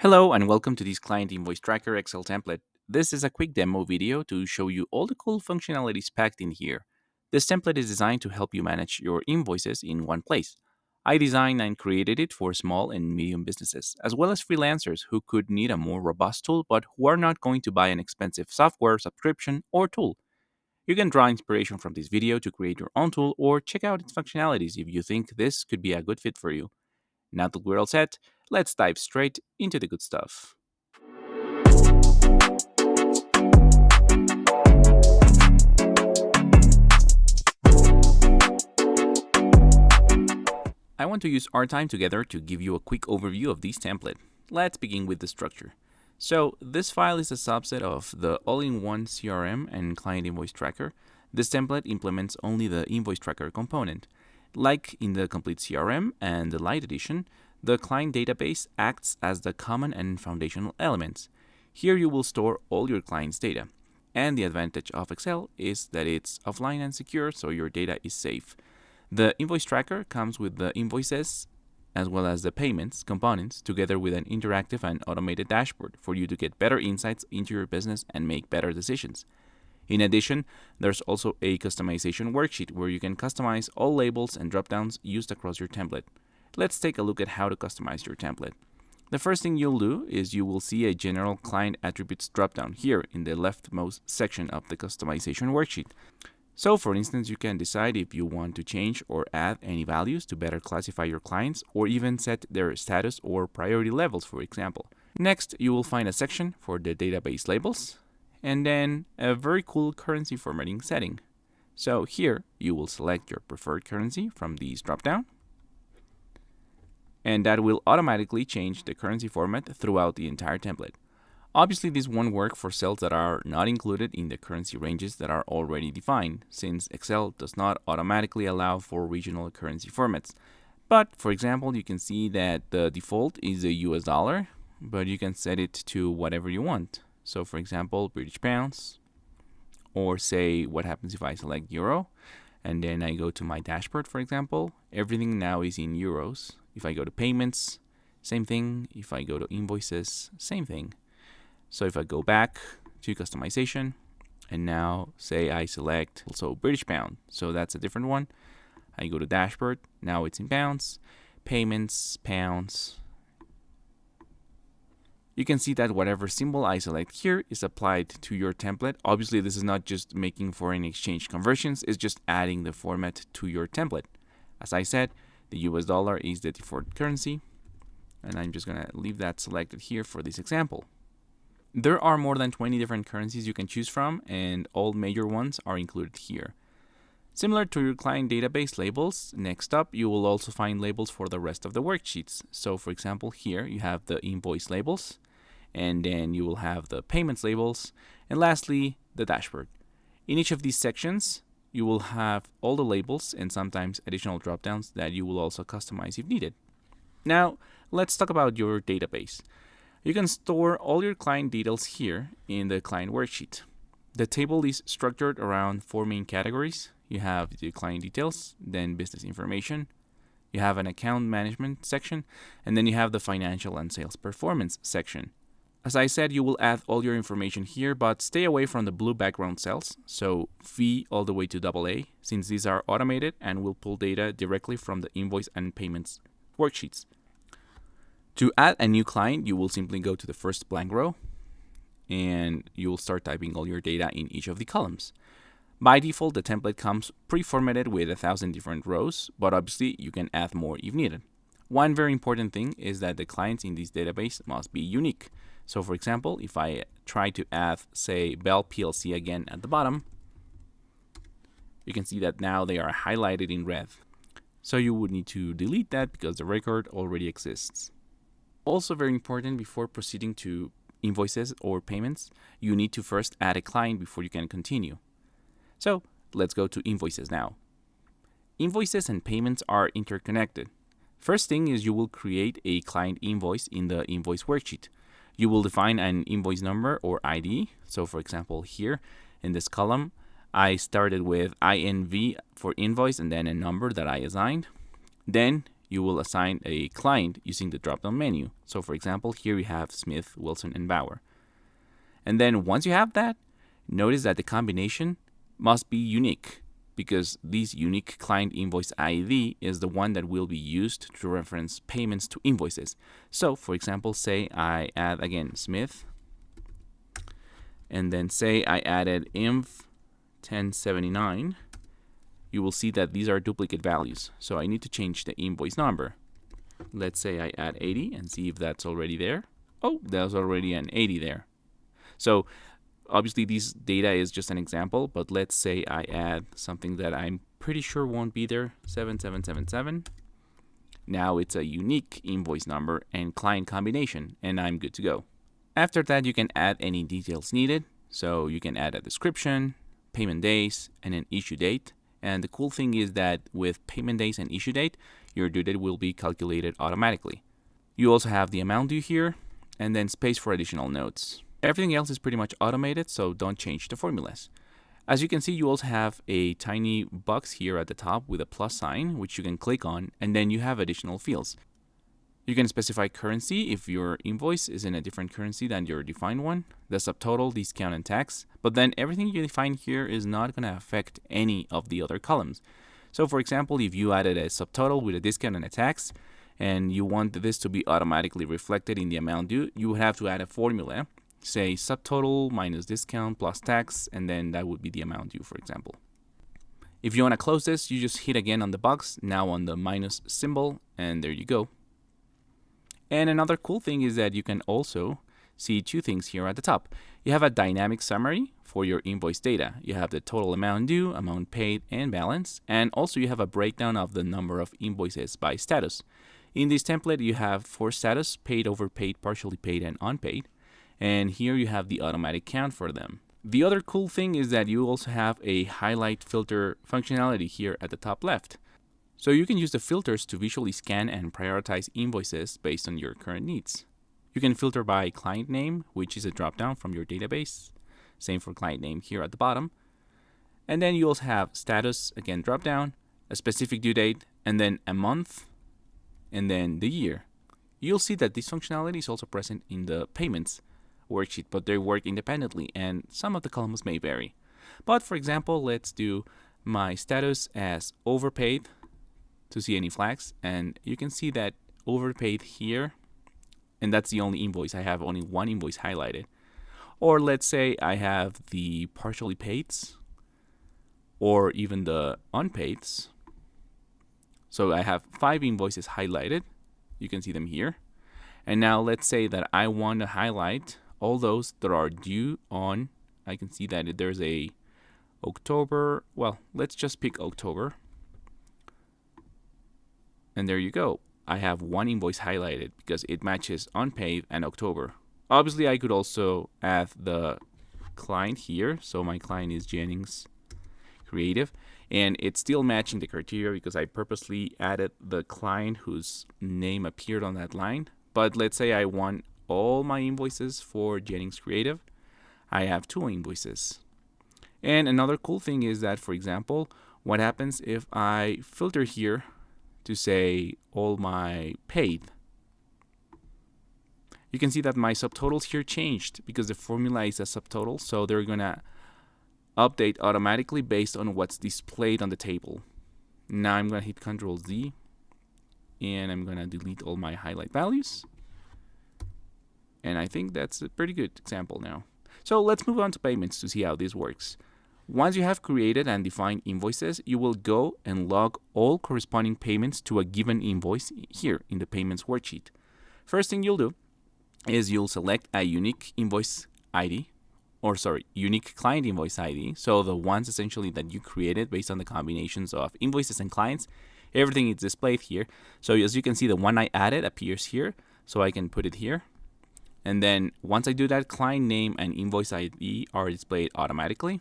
Hello and welcome to this Client Invoice Tracker Excel template. This is a quick demo video to show you all the cool functionalities packed in here. This template is designed to help you manage your invoices in one place. I designed and created it for small and medium businesses, as well as freelancers who could need a more robust tool but who are not going to buy an expensive software subscription or tool. You can draw inspiration from this video to create your own tool or check out its functionalities if you think this could be a good fit for you. Now that we're all set, let's dive straight into the good stuff. I want to use our time together to give you a quick overview of this template. Let's begin with the structure. So, this file is a subset of the all-in-one CRM and Client Invoice Tracker. This template implements only the Invoice Tracker component. Like in the Complete CRM and the Lite Edition, the client database acts as the common and foundational elements. Here you will store all your client's data. And the advantage of Excel is that it's offline and secure, so your data is safe. The Invoice Tracker comes with the invoices as well as the payments components, together with an interactive and automated dashboard for you to get better insights into your business and make better decisions. In addition, there's also a customization worksheet where you can customize all labels and dropdowns used across your template. Let's take a look at how to customize your template. The first thing you'll do is you will see a general client attributes dropdown here in the leftmost section of the customization worksheet. So for instance, you can decide if you want to change or add any values to better classify your clients or even set their status or priority levels, for example. Next, you will find a section for the database labels and then a very cool currency formatting setting. So here you will select your preferred currency from these dropdown, and that will automatically change the currency format throughout the entire template. Obviously, this won't work for cells that are not included in the currency ranges that are already defined, since Excel does not automatically allow for regional currency formats. But for example, you can see that the default is the US dollar, but you can set it to whatever you want. So for example, British pounds, or say what happens if I select euro, and then I go to my dashboard, for example, everything now is in euros. If I go to payments, same thing. If I go to invoices, same thing. So if I go back to customization, and now say I select also British pound, so that's a different one. I go to dashboard, now it's in pounds, payments, pounds. You can see that whatever symbol I select here is applied to your template. Obviously, this is not just making foreign exchange conversions, it's just adding the format to your template. As I said, the US dollar is the default currency, and I'm just gonna leave that selected here for this example. There are more than 20 different currencies you can choose from, and all major ones are included here. Similar to your client database labels, next up you will also find labels for the rest of the worksheets. So for example, here you have the invoice labels, and then you will have the payments labels, and lastly, the dashboard. In each of these sections, you will have all the labels and sometimes additional dropdowns that you will also customize if needed. Now, let's talk about your database. You can store all your client details here in the client worksheet. The table is structured around four main categories. You have the client details, then business information, you have an account management section, and then you have the financial and sales performance section. As I said, you will add all your information here, but stay away from the blue background cells, so V all the way to AA, since these are automated and will pull data directly from the invoice and payments worksheets. To add a new client, you will simply go to the first blank row, and you will start typing all your data in each of the columns. By default, the template comes pre-formatted with 1,000 different rows, but obviously you can add more if needed. One very important thing is that the clients in this database must be unique. So for example, if I try to add, say, Bell PLC again at the bottom, you can see that now they are highlighted in red. So you would need to delete that because the record already exists. Also very important, before proceeding to invoices or payments, you need to first add a client before you can continue. So let's go to invoices now. Invoices and payments are interconnected. First thing is you will create a client invoice in the invoice worksheet. You will define an invoice number or ID. So for example, here in this column, I started with INV for invoice and then a number that I assigned. Then you will assign a client using the drop-down menu. So for example, here we have Smith, Wilson, and Bauer. And then once you have that, notice that the combination must be unique, because this unique client invoice ID is the one that will be used to reference payments to invoices. So for example, say I add again Smith, and then say I added inv 1079, you will see that these are duplicate values. So I need to change the invoice number. Let's say I add 80 and see if that's already there. Oh, there's already an 80 there. So obviously this data is just an example, but let's say I add something that I'm pretty sure won't be there, 7777. Now it's a unique invoice number and client combination, and I'm good to go. After that, you can add any details needed. So you can add a description, payment days, and an issue date. And the cool thing is that with payment days and issue date, your due date will be calculated automatically. You also have the amount due here, and then space for additional notes. Everything else is pretty much automated, so don't change the formulas. As you can see, you also have a tiny box here at the top with a plus sign, which you can click on, and then you have additional fields. You can specify currency if your invoice is in a different currency than your defined one, the subtotal, discount, and tax, but then everything you define here is not going to affect any of the other columns. So for example, if you added a subtotal with a discount and a tax, and you want this to be automatically reflected in the amount due, you would have to add a formula. Say subtotal minus discount plus tax, and then that would be the amount due, for example. If you want to close this, you just hit again on the box, now on the minus symbol, and there you go. And another cool thing is that you can also see two things here at the top. You have a dynamic summary for your invoice data. You have the total amount due, amount paid, and balance, and also you have a breakdown of the number of invoices by status. In this template, you have for status: paid, overpaid, partially paid, and unpaid. And here you have the automatic count for them. The other cool thing is that you also have a highlight filter functionality here at the top left. So you can use the filters to visually scan and prioritize invoices based on your current needs. You can filter by client name, which is a dropdown from your database. Same for client name here at the bottom. And then you also have status, again dropdown, a specific due date, and then a month, and then the year. You'll see that this functionality is also present in the payments worksheet, but they work independently and some of the columns may vary. But for example, let's do my status as overpaid to see any flags, and you can see that overpaid here, and that's the only invoice. I have only one invoice highlighted. Or let's say I have the partially paids or even the unpaids. So I have 5 invoices highlighted. You can see them here. And now let's say that I want to highlight all those that are due on, I can see that there's a October, well, let's just pick October. And there you go. I have one invoice highlighted because it matches unpaid and October. Obviously, I could also add the client here. So my client is Jennings Creative, and it's still matching the criteria because I purposely added the client whose name appeared on that line. But let's say I want all my invoices for Jennings Creative. I have 2 invoices. And another cool thing is that, for example, what happens if I filter here to say all my paid? You can see that my subtotals here changed because the formula is a subtotal, so they're gonna update automatically based on what's displayed on the table. Now I'm gonna hit Ctrl Z and I'm gonna delete all my highlight values. And I think that's a pretty good example now. So let's move on to payments to see how this works. Once you have created and defined invoices, you will go and log all corresponding payments to a given invoice here in the payments worksheet. First thing you'll do is you'll select a unique invoice ID, unique client invoice ID. So the ones essentially that you created based on the combinations of invoices and clients, everything is displayed here. So as you can see, the one I added appears here, so I can put it here. And then once I do that, client name and invoice ID are displayed automatically.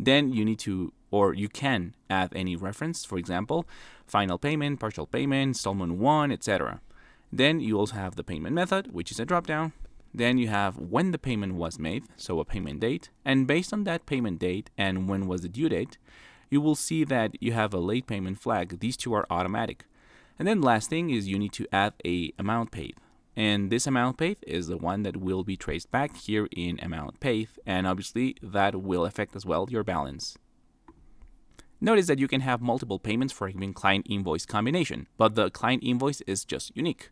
Then you need to, or you can add any reference, for example, final payment, partial payment, installment 1, etc. Then you also have the payment method, which is a dropdown. Then you have when the payment was made, so a payment date. And based on that payment date and when was the due date, you will see that you have a late payment flag. These two are automatic. And then last thing is you need to add a amount paid. And this amount paid is the one that will be traced back here in amount paid, and obviously that will affect as well your balance. Notice that you can have multiple payments for a given client invoice combination, but the client invoice is just unique.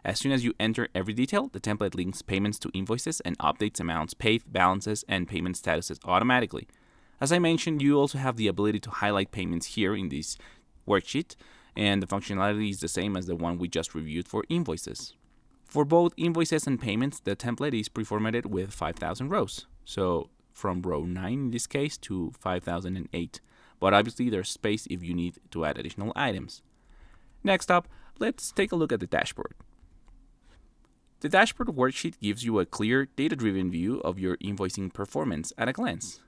As soon as you enter every detail, the template links payments to invoices and updates amounts paid, balances, and payment statuses automatically. As I mentioned, you also have the ability to highlight payments here in this worksheet, and the functionality is the same as the one we just reviewed for invoices. For both invoices and payments, the template is preformatted with 5,000 rows. So from row 9 in this case to 5,008. But obviously there's space if you need to add additional items. Next up, let's take a look at the dashboard. The dashboard worksheet gives you a clear, data-driven view of your invoicing performance at a glance.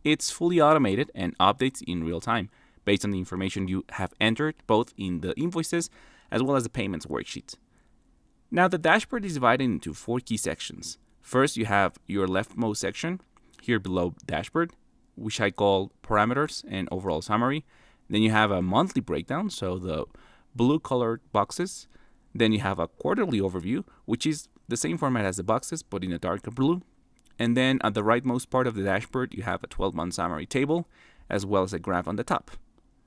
It's fully automated and updates in real time based on the information you have entered both in the invoices as well as the payments worksheet. Now the dashboard is divided into 4 key sections. First, you have your leftmost section here below dashboard, which I call parameters and overall summary. Then you have a monthly breakdown, so the blue colored boxes. Then you have a quarterly overview, which is the same format as the boxes, but in a darker blue. And then at the rightmost part of the dashboard, you have a 12-month summary table, as well as a graph on the top.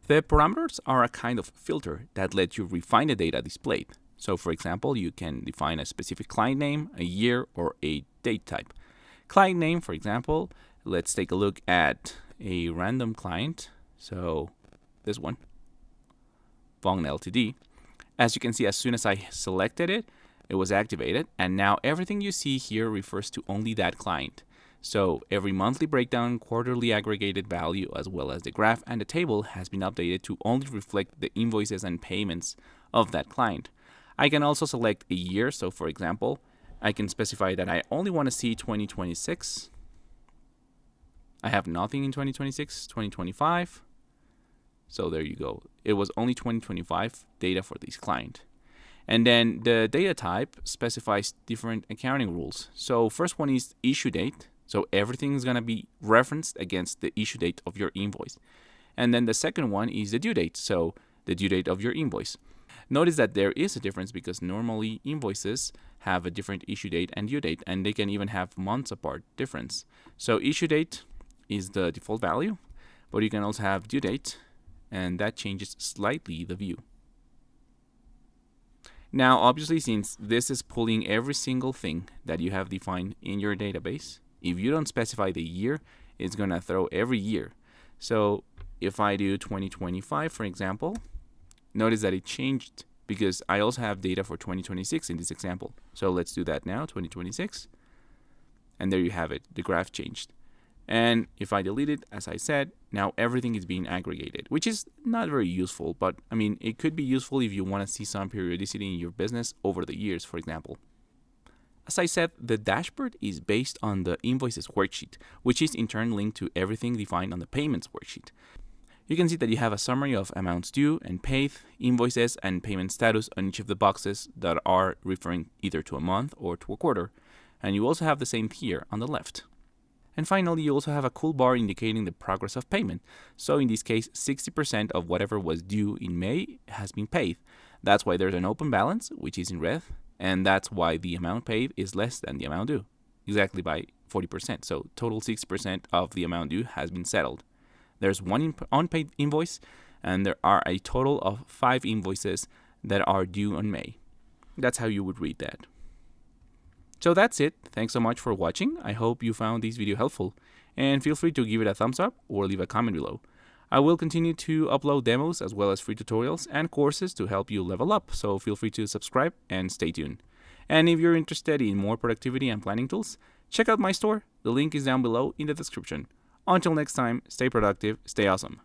The parameters are a kind of filter that lets you refine the data displayed. So for example, you can define a specific client name, a year, or a date type. Client name, for example, let's take a look at a random client. So this one, Vong Ltd. As you can see, as soon as I selected it, it was activated. And now everything you see here refers to only that client. So every monthly breakdown, quarterly aggregated value, as well as the graph and the table has been updated to only reflect the invoices and payments of that client. I can also select a year. So for example, I can specify that I only want to see 2026. I have nothing in 2026, 2025. So there you go. It was only 2025 data for this client. And then the data type specifies different accounting rules. So first one is issue date. So everything is going to be referenced against the issue date of your invoice. And then the second one is the due date. So the due date of your invoice. Notice that there is a difference because normally invoices have a different issue date and due date, and they can even have months apart difference. So issue date is the default value, but you can also have due date, and that changes slightly the view. Now, obviously, since this is pulling every single thing that you have defined in your database, if you don't specify the year, it's going to throw every year. So if I do 2025, for example, notice that it changed because I also have data for 2026 in this example. So let's do that now, 2026. And there you have it, the graph changed. And if I delete it, as I said, now everything is being aggregated, which is not very useful, but I mean, it could be useful if you want to see some periodicity in your business over the years, for example. As I said, the dashboard is based on the invoices worksheet, which is in turn linked to everything defined on the payments worksheet. You can see that you have a summary of amounts due and paid, invoices, and payment status on each of the boxes that are referring either to a month or to a quarter. And you also have the same here on the left. And finally, you also have a cool bar indicating the progress of payment. So in this case, 60% of whatever was due in May has been paid. That's why there's an open balance, which is in red, and that's why the amount paid is less than the amount due, exactly by 40%. So total 60% of the amount due has been settled. There's one unpaid invoice, and there are a total of 5 invoices that are due in May. That's how you would read that. So that's it. Thanks so much for watching. I hope you found this video helpful, and feel free to give it a thumbs up or leave a comment below. I will continue to upload demos as well as free tutorials and courses to help you level up, so feel free to subscribe and stay tuned. And if you're interested in more productivity and planning tools, check out my store. The link is down below in the description. Until next time, stay productive, stay awesome.